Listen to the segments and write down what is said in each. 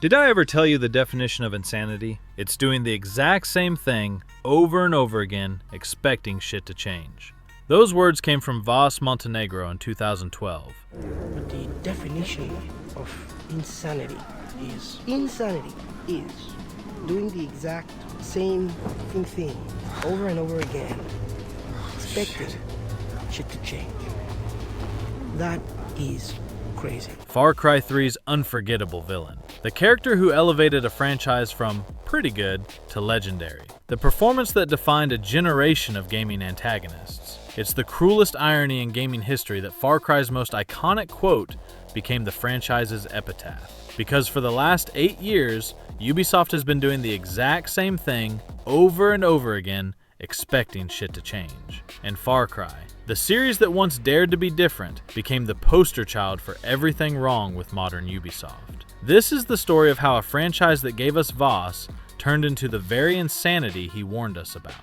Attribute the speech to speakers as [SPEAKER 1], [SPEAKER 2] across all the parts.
[SPEAKER 1] Did I ever tell you the definition of insanity? It's doing the exact same thing over and over again, expecting shit to change. Those words came from Vaas, Montenegro in 2012.
[SPEAKER 2] But the definition of insanity is doing the exact same thing over and over again, expecting shit to change. That is crazy.
[SPEAKER 1] Far Cry 3's unforgettable villain. The character who elevated a franchise from pretty good to legendary. The performance that defined a generation of gaming antagonists. It's the cruelest irony in gaming history that Far Cry's most iconic quote became the franchise's epitaph. Because for the last 8 years, Ubisoft has been doing the exact same thing over and over again, expecting shit to change. And Far Cry, the series that once dared to be different, became the poster child for everything wrong with modern Ubisoft. This is the story of how a franchise that gave us Vaas turned into the very insanity he warned us about.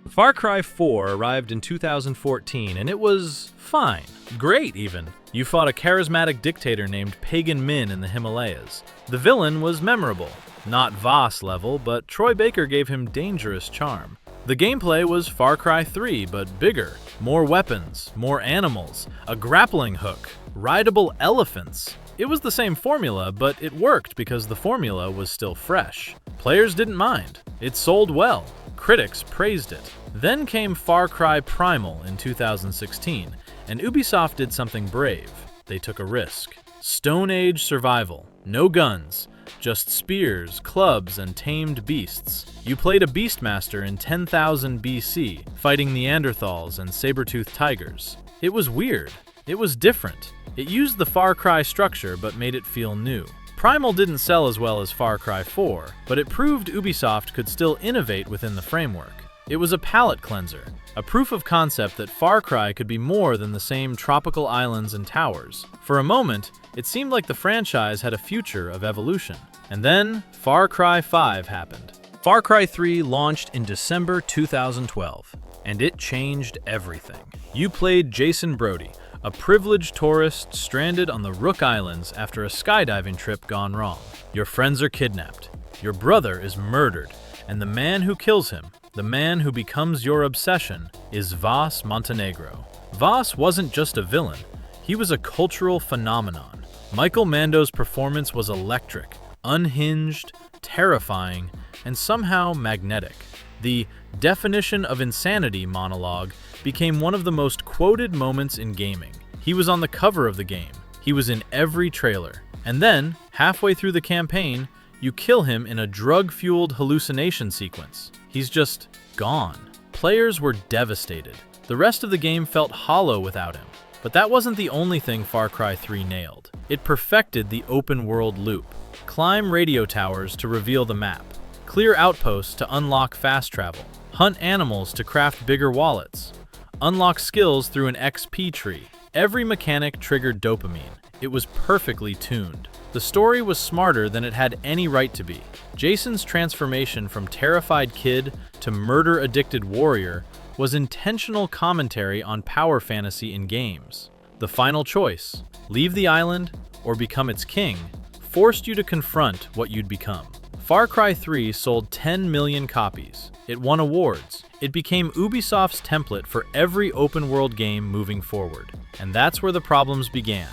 [SPEAKER 1] Far Cry 4 arrived in 2014, and it was fine. Great, even. You fought a charismatic dictator named Pagan Min in the Himalayas. The villain was memorable. Not Vaas level, but Troy Baker gave him dangerous charm. The gameplay was Far Cry 3, but bigger. More weapons, more animals, a grappling hook, rideable elephants. It was the same formula, but it worked because the formula was still fresh. Players didn't mind. It sold well. Critics praised it. Then came Far Cry Primal in 2016, and Ubisoft did something brave. They took a risk. Stone Age survival. No guns. Just spears, clubs, and tamed beasts. You played a beastmaster in 10,000 BC, fighting Neanderthals and saber-toothed tigers. It was weird. It was different. It used the Far Cry structure but made it feel new. Primal didn't sell as well as Far Cry 4, but it proved Ubisoft could still innovate within the framework. It was a palate cleanser, a proof of concept that Far Cry could be more than the same tropical islands and towers. For a moment, it seemed like the franchise had a future of evolution. And then, Far Cry 5 happened. Far Cry 3 launched in December 2012, and it changed everything. You played Jason Brody, a privileged tourist stranded on the Rook Islands after a skydiving trip gone wrong. Your friends are kidnapped. Your brother is murdered, and the man who kills him, the man who becomes your obsession, is Vaas Montenegro. Vaas wasn't just a villain, he was a cultural phenomenon. Michael Mando's performance was electric, unhinged, terrifying, and somehow magnetic. The definition of insanity monologue became one of the most quoted moments in gaming. He was on the cover of the game. He was in every trailer. And then, halfway through the campaign, you kill him in a drug-fueled hallucination sequence. He's just gone. Players were devastated. The rest of the game felt hollow without him. But that wasn't the only thing Far Cry 3 nailed. It perfected the open-world loop. Climb radio towers to reveal the map. Clear outposts to unlock fast travel. Hunt animals to craft bigger wallets. Unlock skills through an XP tree. Every mechanic triggered dopamine. It was perfectly tuned. The story was smarter than it had any right to be. Jason's transformation from terrified kid to murder-addicted warrior was intentional commentary on power fantasy in games. The final choice, leave the island or become its king, forced you to confront what you'd become. Far Cry 3 sold 10 million copies. It won awards. It became Ubisoft's template for every open-world game moving forward. And that's where the problems began.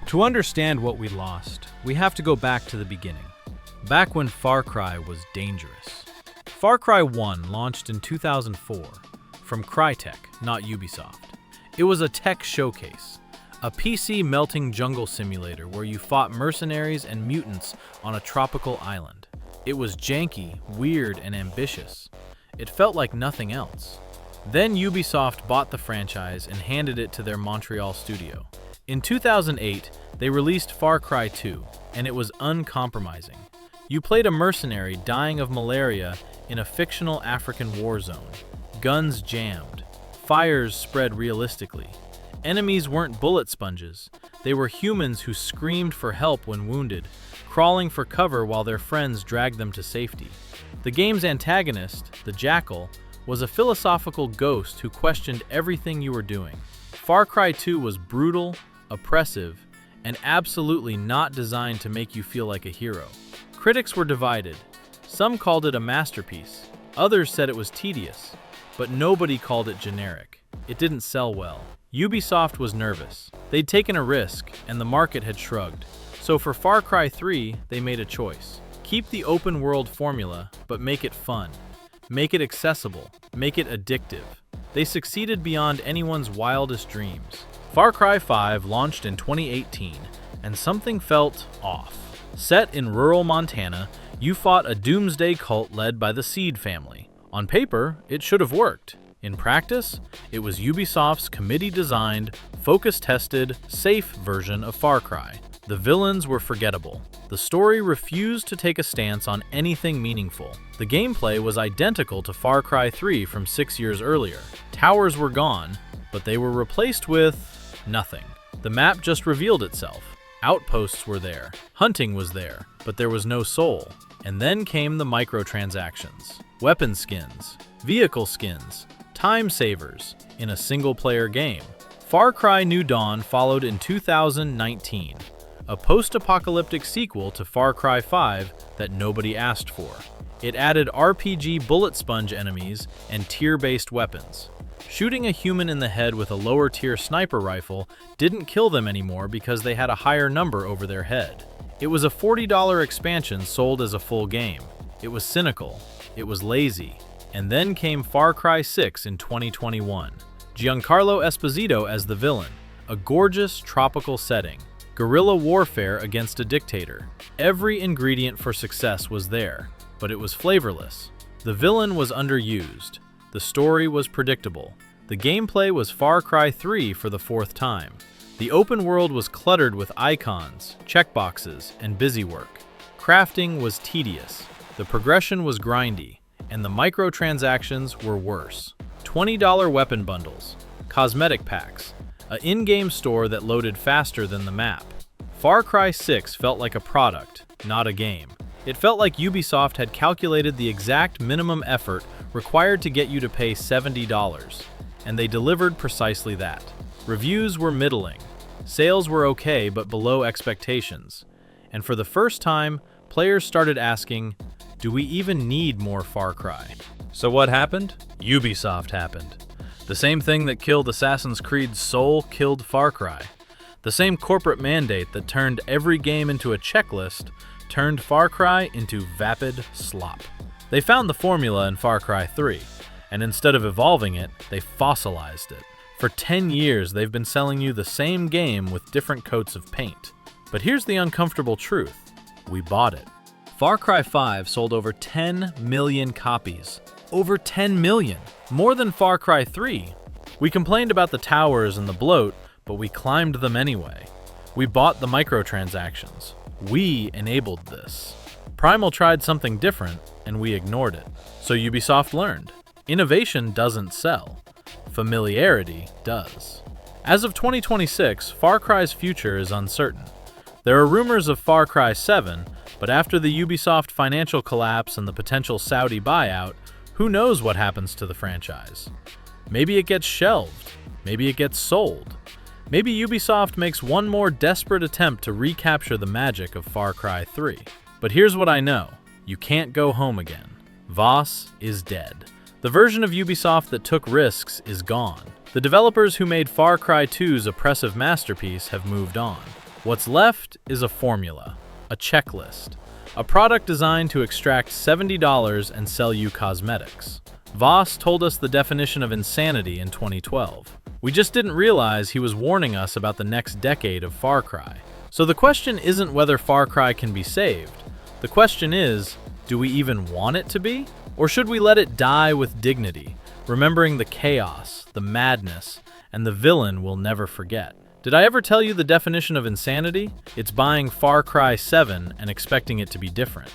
[SPEAKER 1] To understand what we lost, we have to go back to the beginning. Back when Far Cry was dangerous. Far Cry 1 launched in 2004 from Crytek, not Ubisoft. It was a tech showcase. A PC melting jungle simulator where you fought mercenaries and mutants on a tropical island. It was janky, weird, and ambitious. It felt like nothing else. Then Ubisoft bought the franchise and handed it to their Montreal studio. In 2008, they released Far Cry 2, and it was uncompromising. You played a mercenary dying of malaria in a fictional African war zone. Guns jammed. Fires spread realistically. Enemies weren't bullet sponges. They were humans who screamed for help when wounded, crawling for cover while their friends dragged them to safety. The game's antagonist, the Jackal, was a philosophical ghost who questioned everything you were doing. Far Cry 2 was brutal, oppressive, and absolutely not designed to make you feel like a hero. Critics were divided. Some called it a masterpiece. Others said it was tedious. But nobody called it generic. It didn't sell well. Ubisoft was nervous. They'd taken a risk, and the market had shrugged. So for Far Cry 3, they made a choice. Keep the open-world formula, but make it fun. Make it accessible. Make it addictive. They succeeded beyond anyone's wildest dreams. Far Cry 5 launched in 2018, and something felt off. Set in rural Montana, you fought a doomsday cult led by the Seed family. On paper, it should have worked. In practice, it was Ubisoft's committee-designed, focus-tested, safe version of Far Cry. The villains were forgettable. The story refused to take a stance on anything meaningful. The gameplay was identical to Far Cry 3 from 6 years earlier. Towers were gone, but they were replaced with nothing. The map just revealed itself. Outposts were there. Hunting was there, but there was no soul. And then came the microtransactions. Weapon skins, vehicle skins, time savers in a single-player game. Far Cry New Dawn followed in 2019, a post-apocalyptic sequel to Far Cry 5 that nobody asked for. It added RPG bullet sponge enemies and tier-based weapons. Shooting a human in the head with a lower-tier sniper rifle didn't kill them anymore because they had a higher number over their head. It was a $40 expansion sold as a full game. It was cynical. It was lazy. And then came Far Cry 6 in 2021. Giancarlo Esposito as the villain. A gorgeous tropical setting. Guerrilla warfare against a dictator. Every ingredient for success was there, but it was flavorless. The villain was underused. The story was predictable. The gameplay was Far Cry 3 for the fourth time. The open world was cluttered with icons, checkboxes, and busywork. Crafting was tedious. The progression was grindy, and the microtransactions were worse. $20 weapon bundles, cosmetic packs, an in-game store that loaded faster than the map. Far Cry 6 felt like a product, not a game. It felt like Ubisoft had calculated the exact minimum effort required to get you to pay $70, and they delivered precisely that. Reviews were middling. Sales were okay but below expectations. And for the first time, players started asking, do we even need more Far Cry? So what happened? Ubisoft happened. The same thing that killed Assassin's Creed's soul killed Far Cry. The same corporate mandate that turned every game into a checklist turned Far Cry into vapid slop. They found the formula in Far Cry 3, and instead of evolving it, they fossilized it. For 10 years, they've been selling you the same game with different coats of paint. But here's the uncomfortable truth. We bought it. Far Cry 5 sold over 10 million copies. Over 10 million! More than Far Cry 3. We complained about the towers and the bloat, but we climbed them anyway. We bought the microtransactions. We enabled this. Primal tried something different, and we ignored it. So Ubisoft learned. Innovation doesn't sell. Familiarity does. As of 2026, Far Cry's future is uncertain. There are rumors of Far Cry 7, but after the Ubisoft financial collapse and the potential Saudi buyout, who knows what happens to the franchise? Maybe it gets shelved. Maybe it gets sold. Maybe Ubisoft makes one more desperate attempt to recapture the magic of Far Cry 3. But here's what I know. You can't go home again. Vaas is dead. The version of Ubisoft that took risks is gone. The developers who made Far Cry 2's oppressive masterpiece have moved on. What's left is a formula, a checklist, a product designed to extract $70 and sell you cosmetics. Vaas told us the definition of insanity in 2012. We just didn't realize he was warning us about the next decade of Far Cry. So the question isn't whether Far Cry can be saved. The question is, do we even want it to be? Or should we let it die with dignity, remembering the chaos, the madness, and the villain we'll never forget? Did I ever tell you the definition of insanity? It's buying Far Cry 7 and expecting it to be different.